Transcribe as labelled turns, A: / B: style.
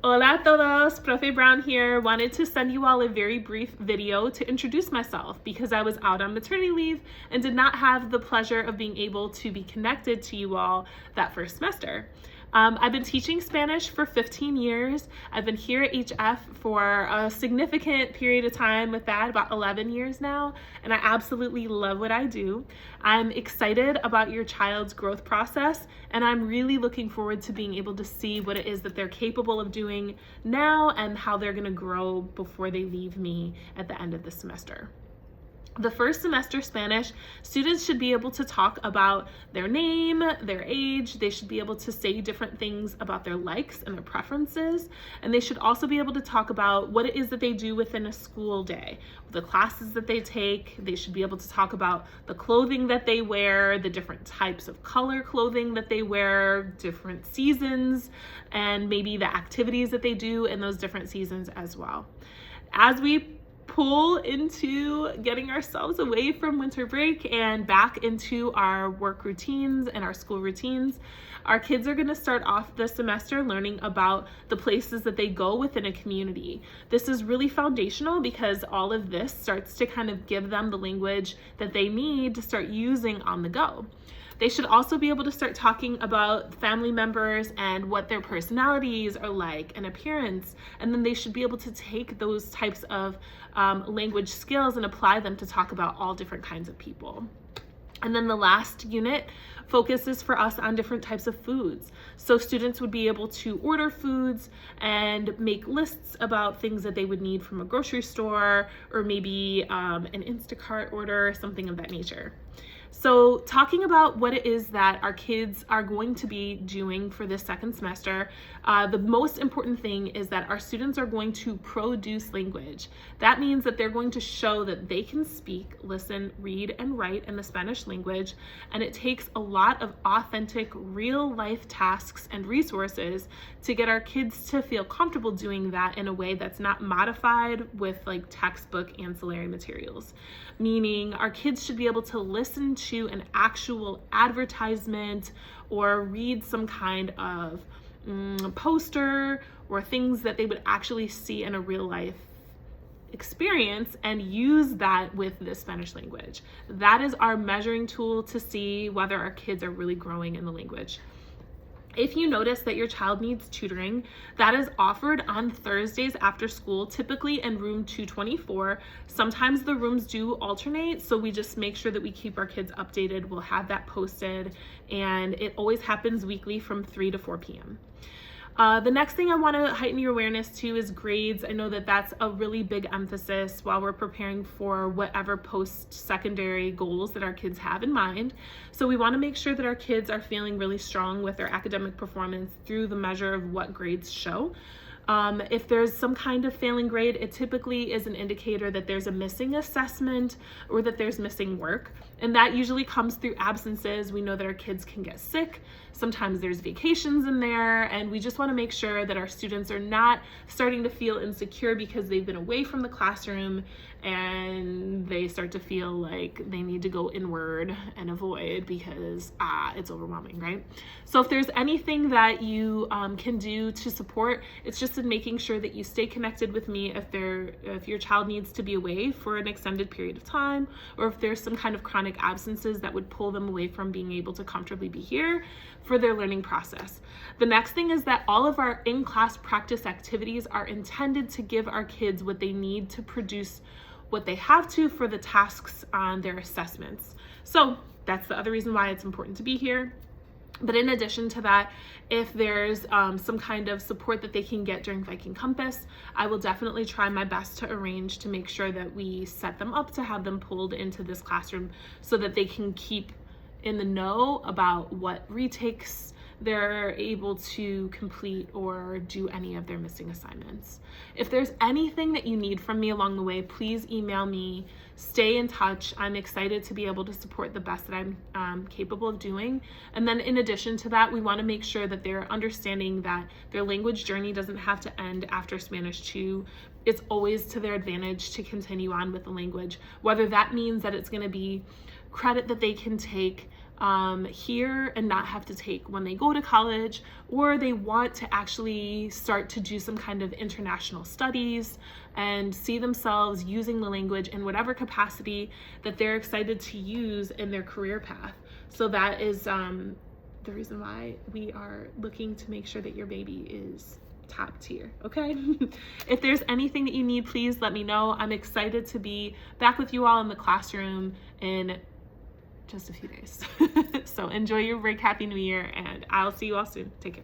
A: Hola a todos, Profe Brown here. Wanted to send you all a very brief video to introduce myself because I was out on maternity leave and did not have the pleasure of being able to be connected to you all that first semester. I've been teaching Spanish for 15 years. I've been here at HF for a significant period of time with that, about 11 years now, and I absolutely love what I do. I'm excited about your child's growth process, and I'm really looking forward to being able to see what it is that they're capable of doing now and how they're gonna grow before they leave me at the end of the semester. The first semester Spanish, students should be able to talk about their name, their age, they should be able to say different things about their likes and their preferences, and they should also be able to talk about what it is that they do within a school day, the classes that they take. They should be able to talk about the clothing that they wear, the different types of color clothing that they wear, different seasons, and maybe the activities that they do in those different seasons as well. As we pull into getting ourselves away from winter break and back into our work routines and our school routines, our kids are going to start off the semester learning about the places that they go within a community. This is really foundational because all of this starts to kind of give them the language that they need to start using on the go. They should also be able to start talking about family members and what their personalities are like and appearance. And then they should be able to take those types of language skills and apply them to talk about all different kinds of people. And then the last unit focuses for us on different types of foods. So students would be able to order foods and make lists about things that they would need from a grocery store or maybe an Instacart order, something of that nature. So talking about what it is that our kids are going to be doing for this second semester, the most important thing is that our students are going to produce language. That means that they're going to show that they can speak, listen, read, and write in the Spanish language, and it takes a lot of authentic, real-life tasks and resources to get our kids to feel comfortable doing that in a way that's not modified with like textbook ancillary materials. Meaning our kids should be able to listen to an actual advertisement or read some kind of poster or things that they would actually see in a real life experience and use that with the Spanish language. That is our measuring tool to see whether our kids are really growing in the language. If you notice that your child needs tutoring, that is offered on Thursdays after school, typically in room 224. Sometimes the rooms do alternate, so we just make sure that we keep our kids updated. We'll have that posted, and it always happens weekly from 3 to 4 p.m. The next thing I want to heighten your awareness to is grades. I know that that's a really big emphasis while we're preparing for whatever post-secondary goals that our kids have in mind. So we want to make sure that our kids are feeling really strong with their academic performance through the measure of what grades show. If there's some kind of failing grade, it typically is an indicator that there's a missing assessment or that there's missing work. And that usually comes through absences. We know that our kids can get sick. Sometimes there's vacations in there, and we just want to make sure that our students are not starting to feel insecure because they've been away from the classroom and they start to feel like they need to go inward and avoid because it's overwhelming, right? So if there's anything that you can do to support, it's just in making sure that you stay connected with me if your child needs to be away for an extended period of time, or if there's some kind of chronic absences that would pull them away from being able to comfortably be here for their learning process. The next thing is that all of our in-class practice activities are intended to give our kids what they need to produce what they have to for the tasks on their assessments. So that's the other reason why it's important to be here. But in addition to that, if there's some kind of support that they can get during Viking Compass, I will definitely try my best to arrange to make sure that we set them up to have them pulled into this classroom so that they can keep in the know about what retakes they're able to complete or do any of their missing assignments. If there's anything that you need from me along the way, please email me. Stay in touch. I'm excited to be able to support the best that I'm capable of doing. And then in addition to that, we want to make sure that they're understanding that their language journey doesn't have to end after Spanish 2. It's always to their advantage to continue on with the language, whether that means that it's going to be credit that they can take here and not have to take when they go to college, or they want to actually start to do some kind of international studies and see themselves using the language in whatever capacity that they're excited to use in their career path. So that is the reason why we are looking to make sure that your baby is top tier, okay? If there's anything that you need, please let me know. I'm excited to be back with you all in the classroom in just a few days. So enjoy your break, Happy New Year, and I'll see you all soon. Take care.